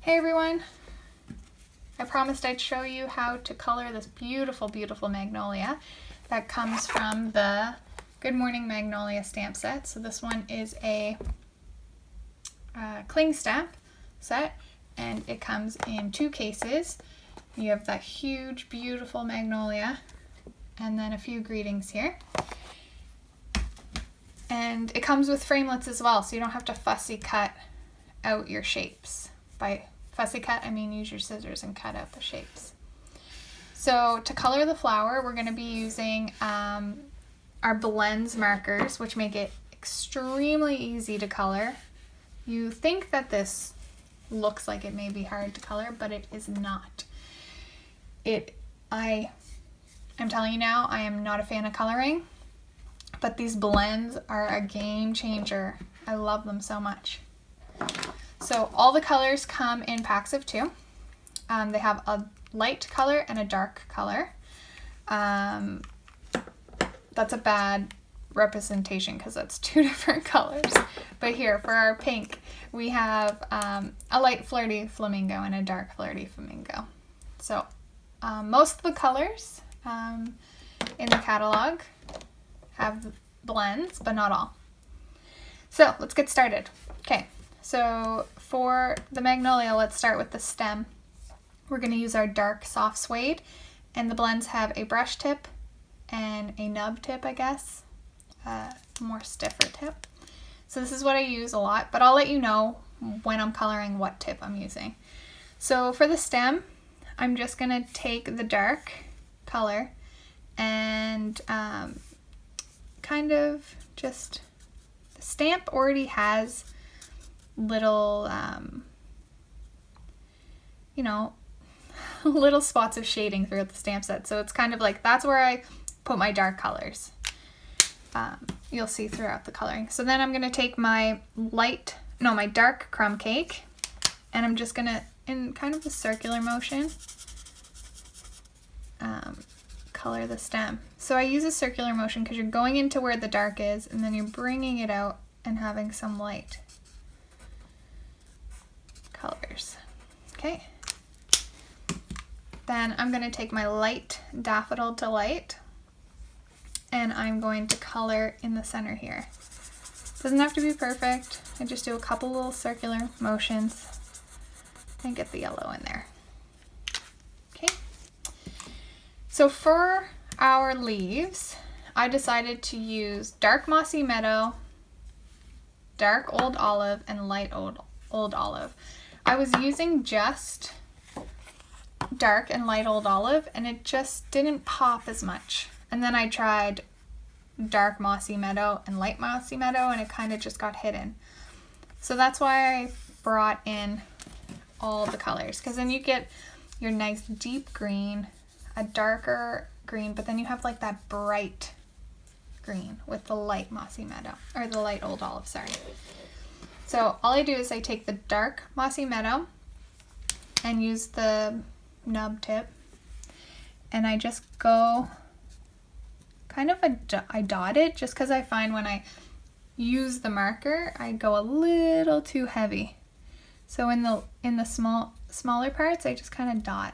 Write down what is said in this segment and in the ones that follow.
Hey everyone! I promised I'd show you how to color this beautiful, beautiful magnolia that comes from the Good Morning Magnolia stamp set. So this one is a cling stamp set, and it comes in two cases. You have that huge, beautiful magnolia, and then a few greetings here. And it comes with framelits as well, so you don't have to fussy cut out your shapes. By fussy cut, I mean use your scissors and cut out the shapes. So to color the flower, we're going to be using our blends markers, which make it extremely easy to color. You think that this looks like it may be hard to color, but it is not. I'm telling you now, I am not a fan of coloring, but these blends are a game changer. I love them so much. So all the colors come in packs of 2. They have a light color and a dark color. That's a bad representation because that's 2 different colors. But here, for our pink, we have a light flirty flamingo and a dark flirty flamingo. So most of the colors in the catalog have blends, but not all. So let's get started. Okay. So for the magnolia, let's start with the stem. We're going to use our dark soft suede, and the blends have a brush tip and a nub tip, I guess, more stiffer tip. So this is what I use a lot, but I'll let you know when I'm coloring what tip I'm using. So for the stem, I'm just going to take the dark color and kind of just, the stamp already has little, little spots of shading throughout the stamp set. So it's kind of like, that's where I put my dark colors. You'll see throughout the coloring. So then I'm going to take my dark crumb cake, and I'm just going to, in kind of a circular motion, color the stem. So I use a circular motion because you're going into where the dark is, and then you're bringing it out and having some light colors. Okay. Then I'm going to take my light Daffodil Delight, and I'm going to color in the center here. Doesn't have to be perfect. I just do a couple little circular motions and get the yellow in there. Okay. So for our leaves, I decided to use dark Mossy Meadow, dark Old Olive, and light Old Olive. I was using just dark and light Old Olive, and it just didn't pop as much. And then I tried dark Mossy Meadow and light Mossy Meadow, and it kind of just got hidden. So that's why I brought in all the colors, because then you get your nice deep green, a darker green, but then you have like that bright green with the light Mossy Meadow, or the light Old Olive, sorry. So all I do is I take the dark Mossy Meadow and use the nub tip, and I just go kind of I dot it, just because I find when I use the marker I go a little too heavy. So in the smaller parts I just kind of dot.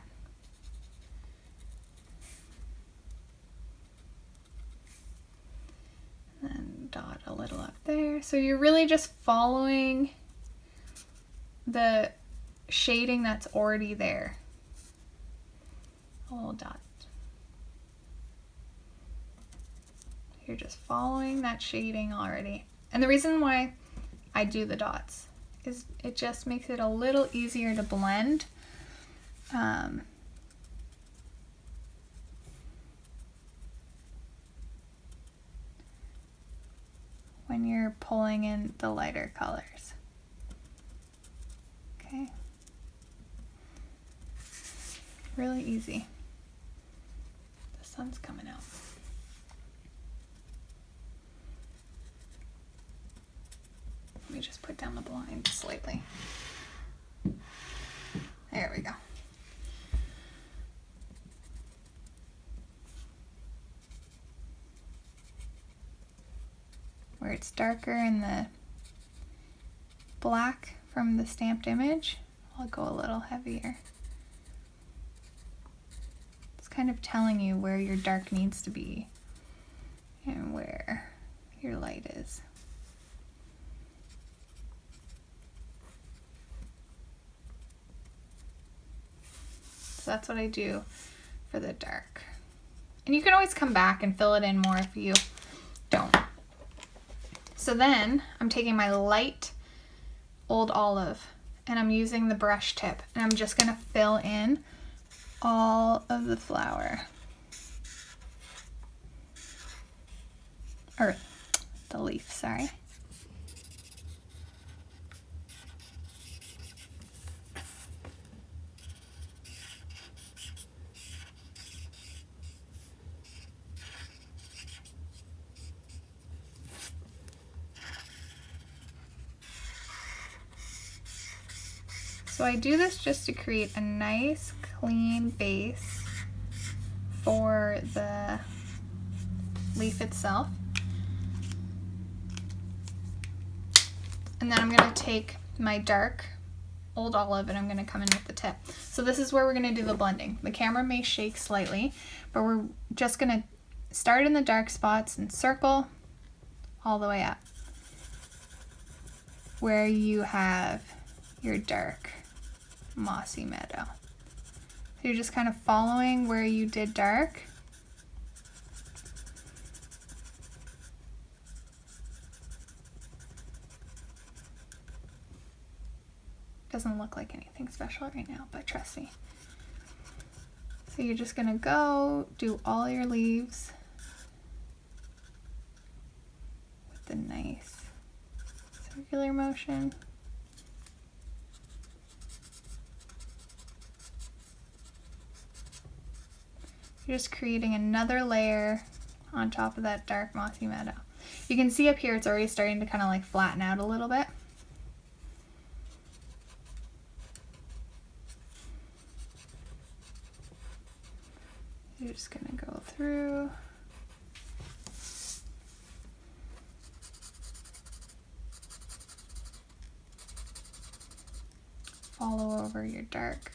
And dot a little up there. So you're really just following the shading that's already there. A little dot. You're just following that shading already. And the reason why I do the dots is it just makes it a little easier to blend. When you're pulling in the lighter colors. Okay. Really easy. The sun's coming out. Let me just put down the blind slightly. There we go. Where it's darker in the black from the stamped image, I'll go a little heavier. It's kind of telling you where your dark needs to be and where your light is. So that's what I do for the dark. And you can always come back and fill it in more if you don't. So then I'm taking my light Old Olive and I'm using the brush tip and I'm just gonna fill in all of the flower. Or the leaf, sorry. So I do this just to create a nice clean base for the leaf itself. And then I'm going to take my dark Old Olive and I'm going to come in with the tip. So this is where we're going to do the blending. The camera may shake slightly, but we're just going to start in the dark spots and circle all the way up where you have your dark mossy meadow. So you're just kind of following where you did dark. Doesn't look like anything special right now, but trust me. So you're just gonna go do all your leaves with the nice circular motion. You're just creating another layer on top of that dark mossy meadow. You can see up here it's already starting to kind of like flatten out a little bit. You're just gonna go through. Follow over your dark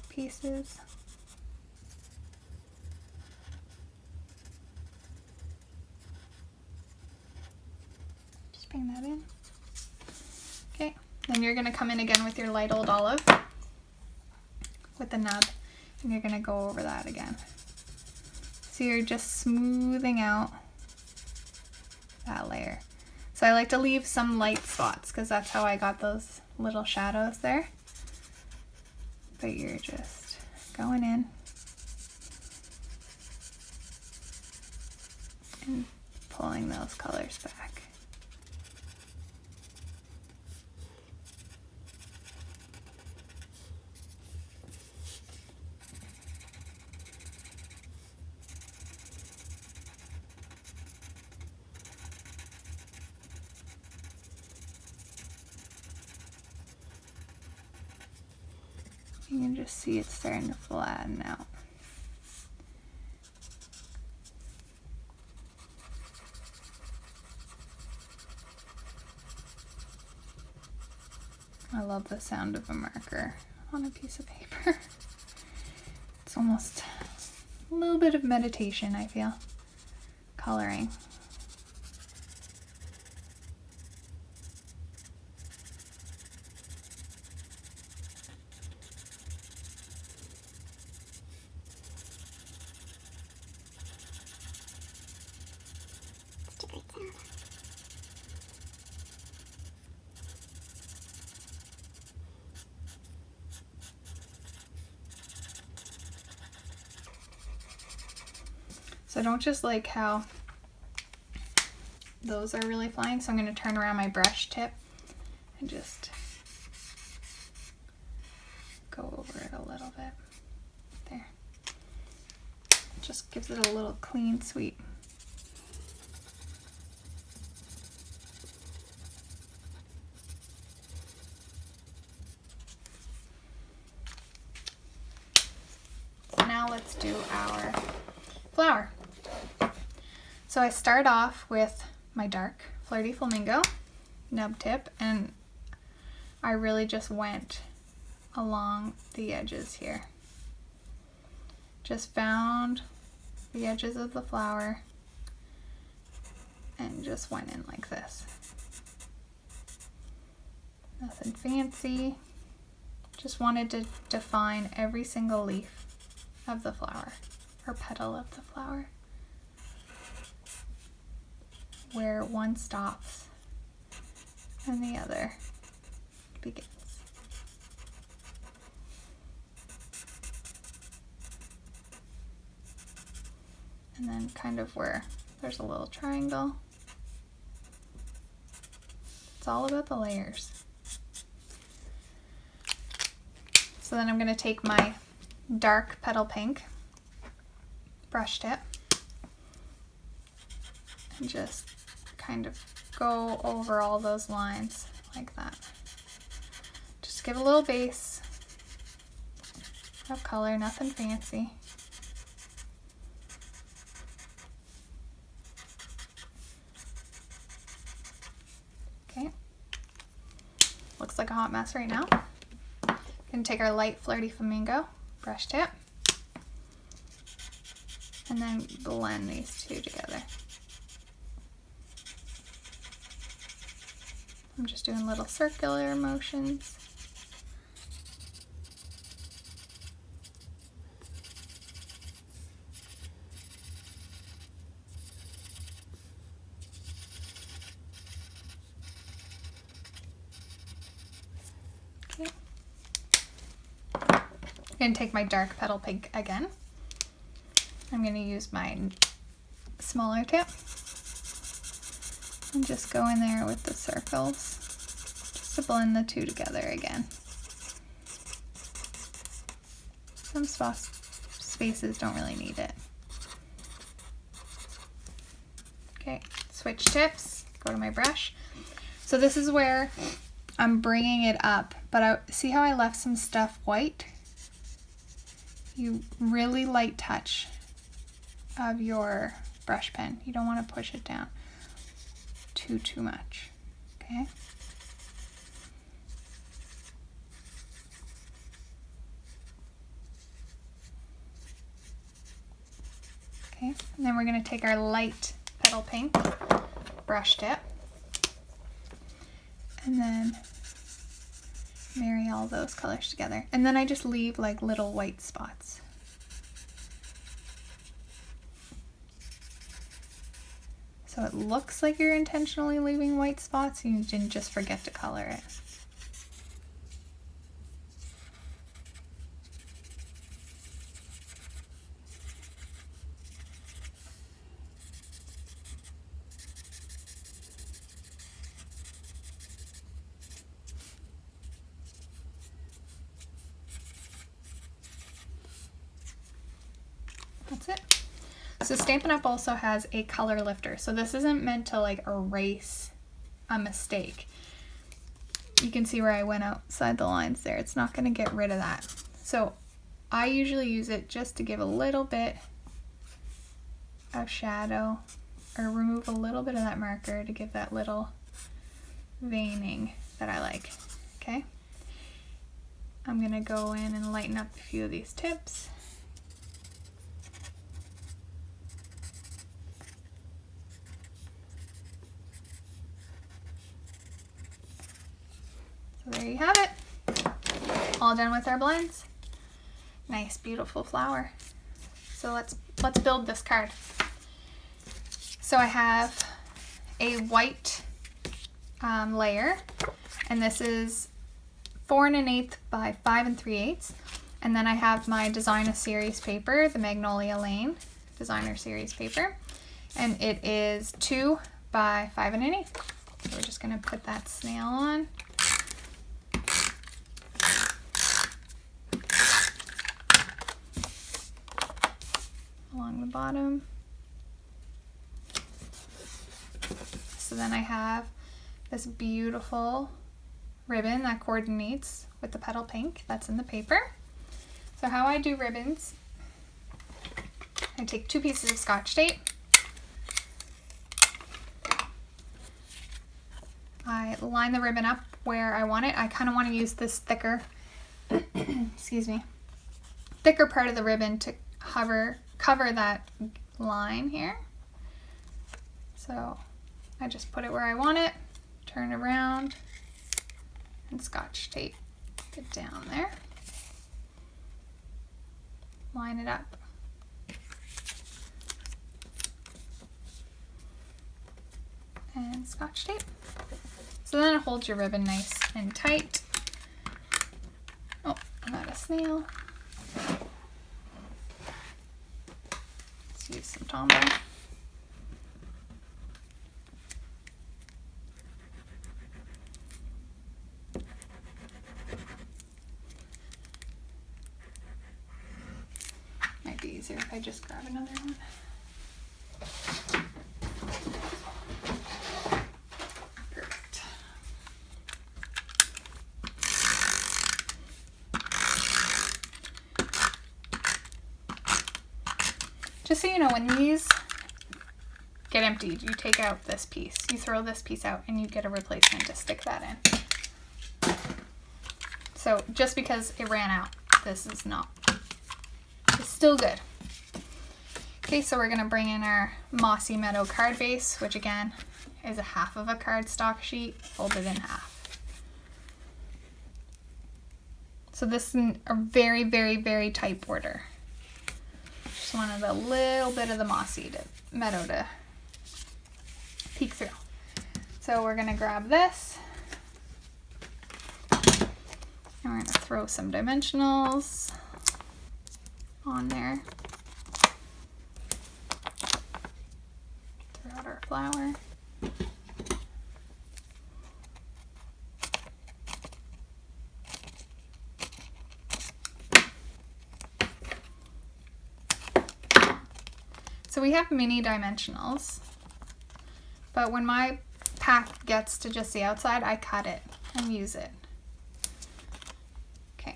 pieces. Just bring that in. Okay, then you're gonna come in again with your light Old Olive with the nub. And you're gonna go over that again. So you're just smoothing out that layer. So I like to leave some light spots because that's how I got those little shadows there. But you're just going in and pulling those colors back. You can just see it's starting to flatten out. I love the sound of a marker on a piece of paper. It's almost a little bit of meditation, I feel, coloring. So I don't just like how those are really flying, so I'm going to turn around my brush tip and just go over it a little bit. There. Just gives it a little clean sweep. So now let's do our flower. So I start off with my dark Flirty Flamingo nub tip, and I really just went along the edges here. Just found the edges of the flower and just went in like this. Nothing fancy. Just wanted to define every single leaf of the flower, or petal of the flower, where one stops and the other begins. And then kind of where there's a little triangle. It's all about the layers. So then I'm going to take my dark petal pink brush tip and just kind of go over all those lines like that. Just give a little base of color, nothing fancy. Okay, looks like a hot mess right now. Gonna take our light flirty flamingo brush tip and then blend these two together. I'm just doing little circular motions. Okay. I'm going to take my dark petal pink again. I'm going to use my smaller tip and just go in there with the circles just to blend the two together again. Some spaces don't really need it. Okay, switch tips, go to my brush. So this is where I'm bringing it up, but see how I left some stuff white? You really light touch of your brush pen. You don't want to push it down too much, okay? Okay, and then we're going to take our light petal pink brush tip and then marry all those colors together. And then I just leave like little white spots. So it looks like you're intentionally leaving white spots and you didn't just forget to color it. That's it. So Stampin' Up! Also has a color lifter. So this isn't meant to like erase a mistake. You can see where I went outside the lines there. It's not going to get rid of that. So I usually use it just to give a little bit of shadow or remove a little bit of that marker to give that little veining that I like. Okay. I'm going to go in and lighten up a few of these tips. There you have it. All done with our blends. Nice, beautiful flower. So let's build this card. So I have a white layer, and this is 4 1/8 by 5 3/8. And then I have my Designer Series paper, the Magnolia Lane Designer Series paper, and it is 2 by 5 1/8. So we're just gonna put that snail on. Along the bottom. So then I have this beautiful ribbon that coordinates with the petal pink that's in the paper. So how I do ribbons, I take 2 pieces of Scotch tape. I line the ribbon up where I want it. I kind of want to use this thicker, excuse me, thicker part of the ribbon to cover that line here. So I just put it where I want it, turn around, and Scotch tape it down there. Line it up. And Scotch tape. So then it holds your ribbon nice and tight. Oh, I'm out of snail. Let's use some Tombow. Might be easier if I just grab another one. Perfect. Just so you know, when these get emptied, you take out this piece. You throw this piece out and you get a replacement to stick that in. So just because it ran out, this is not. It's still good. Okay, so we're gonna bring in our Mossy Meadow card base, which again is a half of a cardstock sheet folded in half. So this is a very, very, very tight border. Just wanted a little bit of the Mossy Meadow to peek through. So we're gonna grab this, and we're gonna throw some dimensionals on there. Throw out our flower. So we have mini dimensionals, but when my pack gets to just the outside, I cut it and use it. Okay.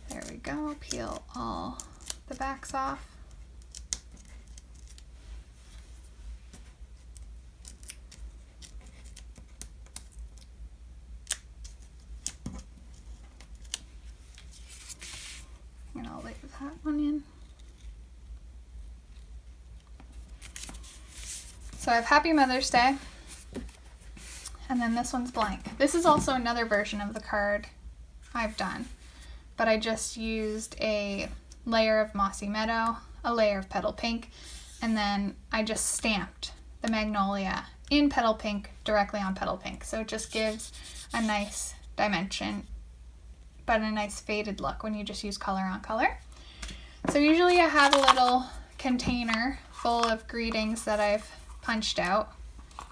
There we go. Peel all the backs off. And I'll leave that one in. So I have Happy Mother's Day, and then this one's blank. This is also another version of the card I've done, but I just used a layer of Mossy Meadow, a layer of Petal Pink, and then I just stamped the Magnolia in Petal Pink directly on Petal Pink. So it just gives a nice dimension, but a nice faded look when you just use color on color. So usually I have a little container full of greetings that I've punched out.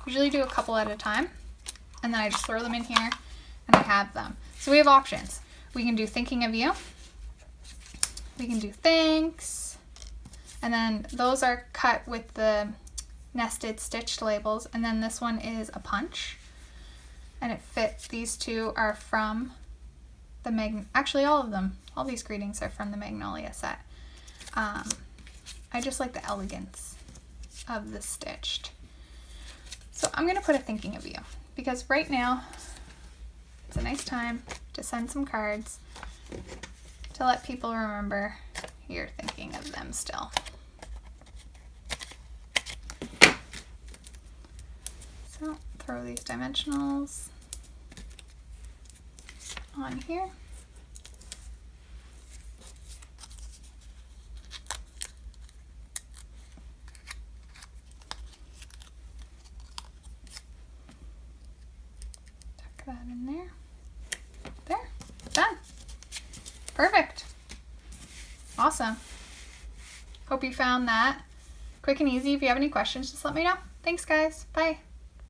Usually do a couple at a time, and then I just throw them in here and I have them. So we have options. We can do thinking of you. We can do thanks. And then those are cut with the nested stitched labels. And then this one is a punch. And it fits. These two are from the actually all of them. All these greetings are from the Magnolia set. I just like the elegance of the stitched. So I'm gonna put a thinking of you, because right now it's a nice time to send some cards to let people remember you're thinking of them still. So throw these dimensionals on here. That in there. There. Done. Perfect. Awesome. Hope you found that quick and easy. If you have any questions, just let me know. Thanks, guys. Bye.